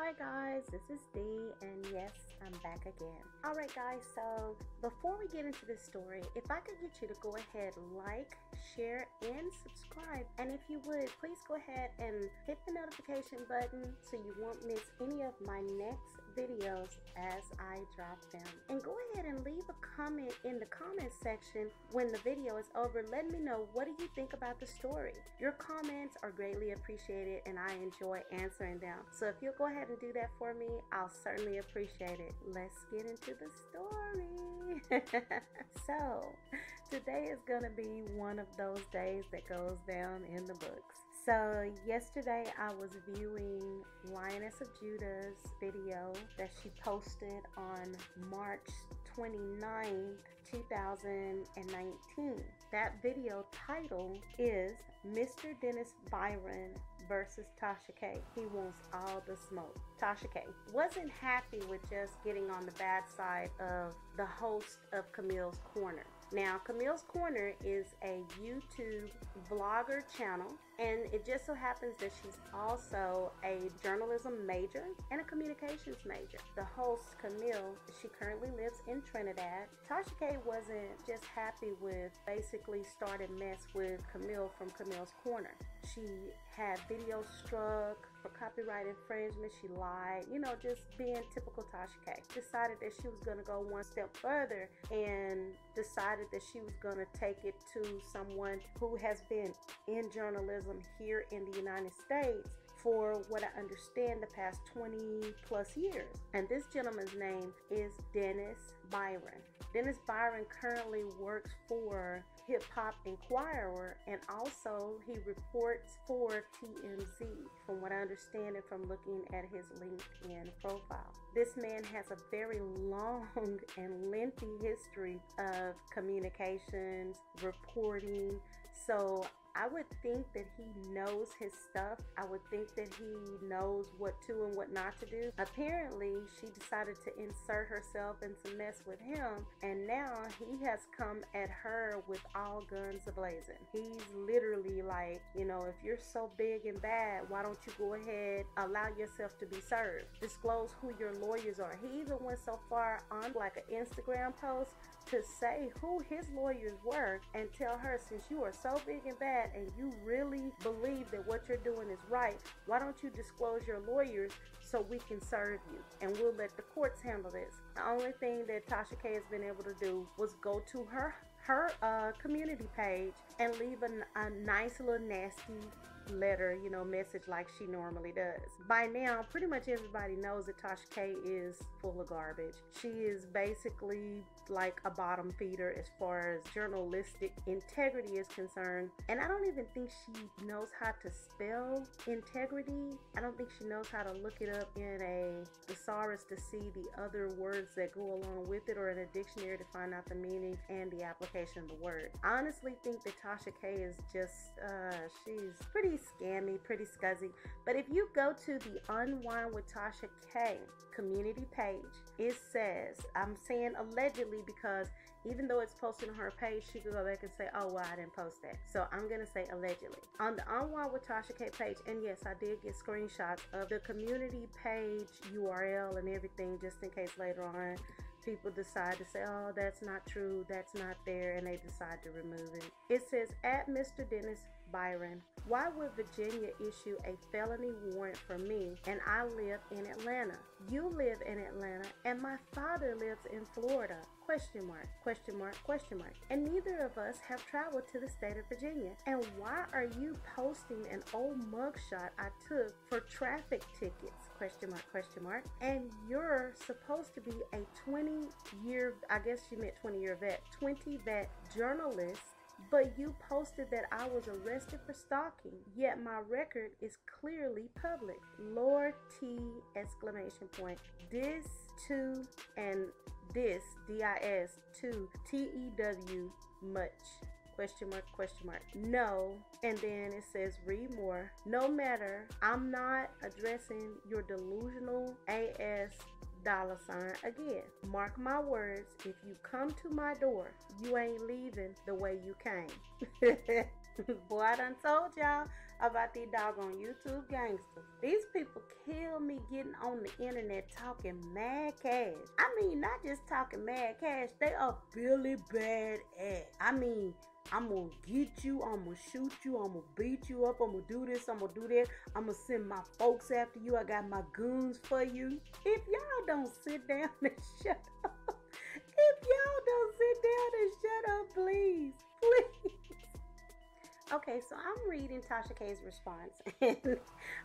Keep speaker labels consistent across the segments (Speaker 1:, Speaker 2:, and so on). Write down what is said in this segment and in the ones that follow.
Speaker 1: Alright guys, this is Dee, and yes, I'm back again. Alright guys, so before we get into this story, if I could get you to go ahead, like, share, and subscribe, and if you would, please go ahead and hit the notification button so you won't miss any of my next videos as I drop them. And go ahead and leave a comment in the comment section when the video is over. Let me know, what do you think about the story? Your comments are greatly appreciated and I enjoy answering them. So if you'll go ahead and do that for me, I'll certainly appreciate it. Let's get into the story. So today is gonna be one of those days that goes down in the books. So yesterday I was viewing Lioness of Judah's video that she posted on March 29th, 2019. That video title is Mr. Dennis Byron versus Tasha K. He wants all the smoke. Tasha K wasn't happy with just getting on the bad side of the host of Camille's Corner. Now, Camille's Corner is a YouTube vlogger channel, and it just so happens that she's also a journalism major and a communications major. The host, Camille, she currently lives in Trinidad. Tasha K wasn't just happy with basically starting mess with Camille from Camille's Corner. She had videos struck for copyright infringement. She lied, you know, just being typical Tasha K. Decided that she was going to go one step further and decided that she was going to take it to someone who has been in journalism here in the United States for what I understand the past 20 plus years. And this gentleman's name is Dennis Byron. Dennis Byron currently works for Hip Hop Inquirer, and also he reports for TMZ, from what I understand and from looking at his LinkedIn profile. This man has a very long and lengthy history of communications, reporting, so I would think that he knows his stuff. I would think that he knows what to and what not to do. Apparently, she decided to insert herself in some mess with him, and now he has come at her with all guns a-blazing. He's literally like, you know, if you're so big and bad, why don't you go ahead, allow yourself to be served? Disclose who your lawyers are. He even went so far on like an Instagram post to say who his lawyers were and tell her, since you are so big and bad and you really believe that what you're doing is right, why don't you disclose your lawyers so we can serve you and we'll let the courts handle this. The only thing that Tasha K has been able to do was go to her community page and leave a nice little nasty letter, you know, message like she normally does. By now, pretty much everybody knows that Tasha K is full of garbage. She is basically like a bottom feeder as far as journalistic integrity is concerned. And I don't even think she knows how to spell integrity. I don't think she knows how to look it up in a thesaurus to see the other words that go along with it, or in a dictionary to find out the meaning and the application of the word. I honestly think that Tasha K is just, she's pretty scammy, pretty scuzzy. But if you go to the Unwind with Tasha K community page, it says, I'm saying allegedly because even though it's posted on her page, she could go back and say, oh, well, I didn't post that. So I'm going to say allegedly. On the Unwind with Tasha K page, and yes, I did get screenshots of the community page URL and everything, just in case later on people decide to say, oh, that's not true, that's not there, and they decide to remove it. It says, at Mr. Dennis Byron, why would Virginia issue a felony warrant for me and I live in Atlanta? You live in Atlanta and my father lives in Florida? Question mark, question mark, question mark. And neither of us have traveled to the state of Virginia. And why are you posting an old mugshot I took for traffic tickets? Question mark, question mark. And you're supposed to be a 20-year, I guess she meant 20-year vet, 20 vet journalist, but you posted that I was arrested for stalking, yet my record is clearly public. Lord T exclamation point. This to and this DIS to TEW much. Question mark, question mark. No, and then it says read more. No matter, I'm not addressing your delusional AS $ again. Mark my words, if you come to my door, you ain't leaving the way you came. Boy, I done told y'all, about these doggone YouTube gangsters. These people kill me getting on the internet talking mad cash. I mean, not just talking mad cash, they are really bad ass. I mean, I'm gonna get you, I'm gonna shoot you, I'm gonna beat you up, I'm gonna do this, I'm gonna do that, I'm gonna send my folks after you, I got my goons for you. If y'all don't sit down and shut up, if y'all don't sit down and shut up, please, please. Okay, so I'm reading Tasha K's response, and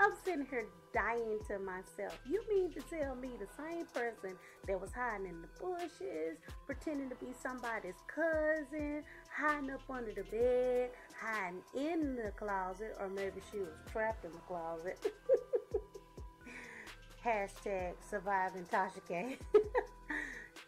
Speaker 1: I'm sitting here dying to myself. You mean to tell me the same person that was hiding in the bushes, pretending to be somebody's cousin, hiding up under the bed, hiding in the closet, or maybe she was trapped in the closet. Hashtag surviving Tasha K.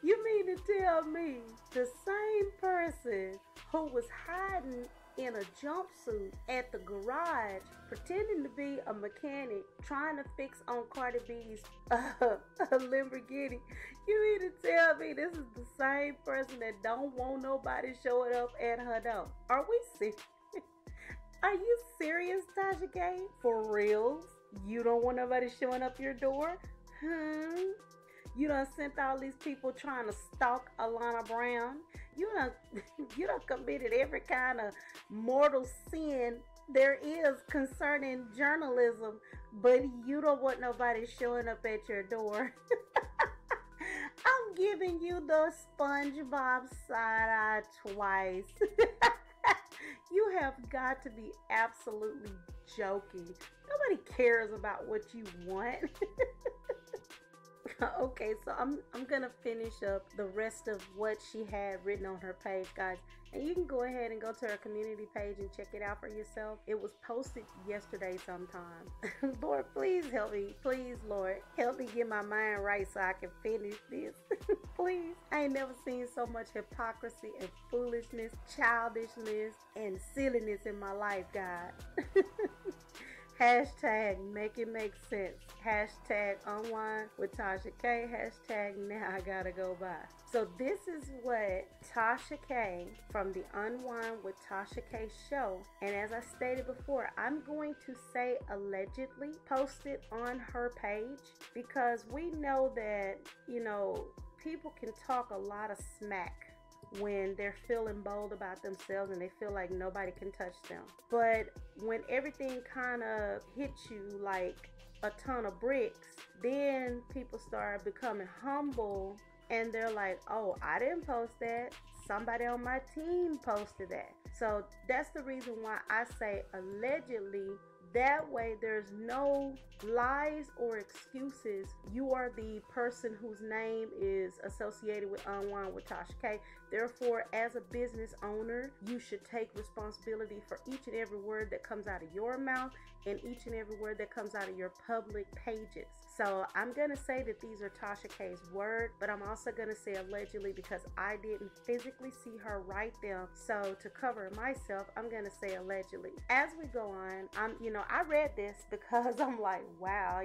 Speaker 1: You mean to tell me the same person who was hiding in a jumpsuit at the garage, pretending to be a mechanic, trying to fix on Cardi B's Lamborghini. You mean to tell me this is the same person that don't want nobody showing up at her door? Are we serious? Are you serious, Tasha K? For reals? You don't want nobody showing up your door? You done sent all these people trying to stalk Alana Brown. You done committed every kind of mortal sin there is concerning journalism, but you don't want nobody showing up at your door. I'm giving you the SpongeBob side eye twice. You have got to be absolutely joking. Nobody cares about what you want. Okay, so I'm gonna finish up the rest of what she had written on her page, guys, and you can go ahead and go to her community page and check it out for yourself. It was posted yesterday sometime. Lord, please help me. Please, Lord, help me get my mind right so I can finish this. Please. I ain't never seen so much hypocrisy and foolishness, childishness, and silliness in my life, God. Hashtag make it make sense. Hashtag unwind with Tasha K. Hashtag now I gotta go by. So this is what Tasha K from the Unwind with Tasha K show, and as I stated before, I'm going to say allegedly posted on her page, because we know that, you know, people can talk a lot of smack when they're feeling bold about themselves and they feel like nobody can touch them. But when everything kind of hits you like a ton of bricks, then people start becoming humble and they're like, oh, I didn't post that. Somebody on my team posted that. So that's the reason why I say allegedly. That way there's no lies or excuses. You are the person whose name is associated with Unwind with Tasha K. Therefore, as a business owner, you should take responsibility for each and every word that comes out of your mouth and each and every word that comes out of your public pages. So I'm going to say that these are Tasha K's words, but I'm also going to say allegedly because I didn't physically see her write them. So to cover myself, I'm going to say allegedly. As we go on, I read this because I'm like, wow,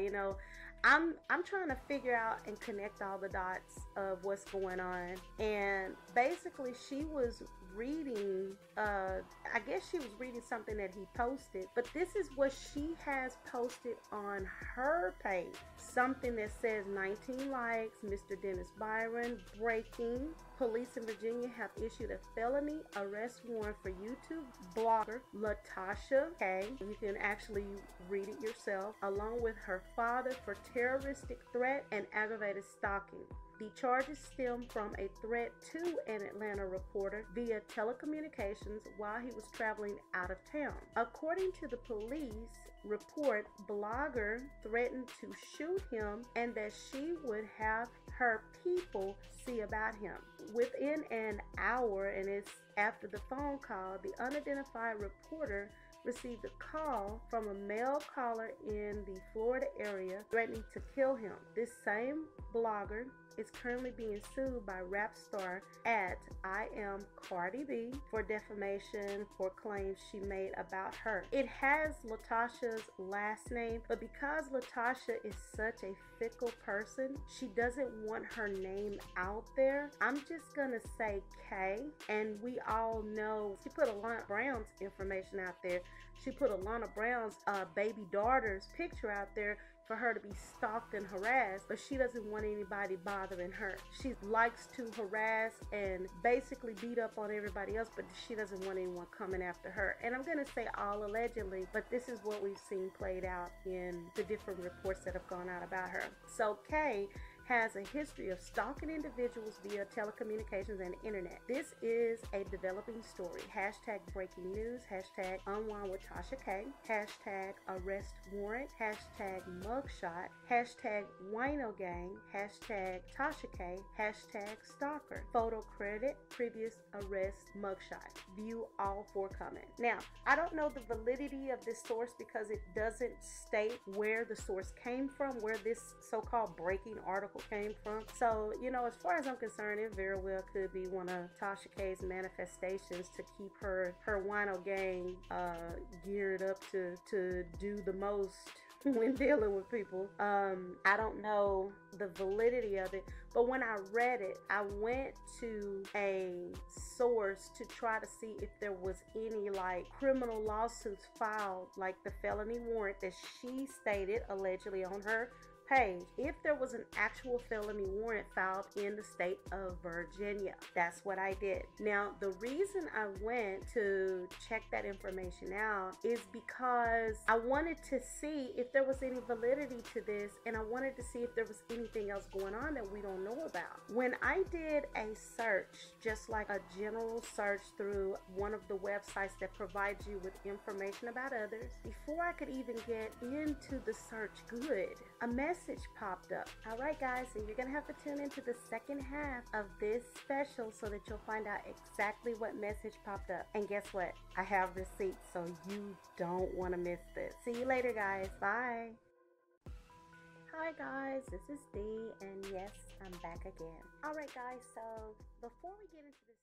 Speaker 1: I'm trying to figure out and connect all the dots of what's going on. And basically she was reading, I guess she was reading something that he posted, but this is what she has posted on her page. Something that says 19 likes, Mr. Dennis Byron, breaking. Police in Virginia have issued a felony arrest warrant for YouTube blogger Tasha K. You can actually read it yourself, along with her father for terroristic threat and aggravated stalking. The charges stem from a threat to an Atlanta reporter via telecommunications while he was traveling out of town. According to the police report, blogger threatened to shoot him and that she would have her people see about him. Within an hour, and it's after the phone call, the unidentified reporter received a call from a male caller in the Florida area threatening to kill him. This same blogger is currently being sued by rap star at I Am Cardi B for defamation for claims she made about her. It has Latasha's last name, but because Latasha is such a fickle person, she doesn't want her name out there. I'm just gonna say K, and we all know she put Alana Brown's information out there. She put Alana Brown's baby daughter's picture out there for her to be stalked and harassed, but she doesn't want anybody bothering her. She likes to harass and basically beat up on everybody else, but she doesn't want anyone coming after her. And I'm gonna say all allegedly, but this is what we've seen played out in the different reports that have gone out about her. So Kay has a history of stalking individuals via telecommunications and the internet. This is a developing story. Hashtag breaking news, hashtag unwind with Tasha K, hashtag arrest warrant, hashtag mugshot, hashtag Wino gang, hashtag Tasha K, hashtag stalker, photo credit, previous arrest, mugshot. View all forthcoming. Now, I don't know the validity of this source because it doesn't state where the source came from, where this so-called breaking article came from. So, you know, as far as I'm concerned, it very well could be one of Tasha K's manifestations to keep her Wino gang geared up to do the most when dealing with people. I don't know the validity of it, but when I read it, I went to a source to try to see if there was any like criminal lawsuits filed, like the felony warrant that she stated allegedly on her page, if there was an actual felony warrant filed in the state of Virginia. That's what I did. Now, the reason I went to check that information out is because I wanted to see if there was any validity to this, and I wanted to see if there was anything else going on that we don't know about. When I did a search, just like a general search through one of the websites that provides you with information about others, before I could even get into the search good, a message popped up. All right, guys, and you're gonna have to tune into the second half of this special so that you'll find out exactly what message popped up. And guess what? I have receipts, so you don't want to miss this. See you later, guys. Bye. Hi guys, this is Dee, and yes, I'm back again. All right, guys, so before we get into this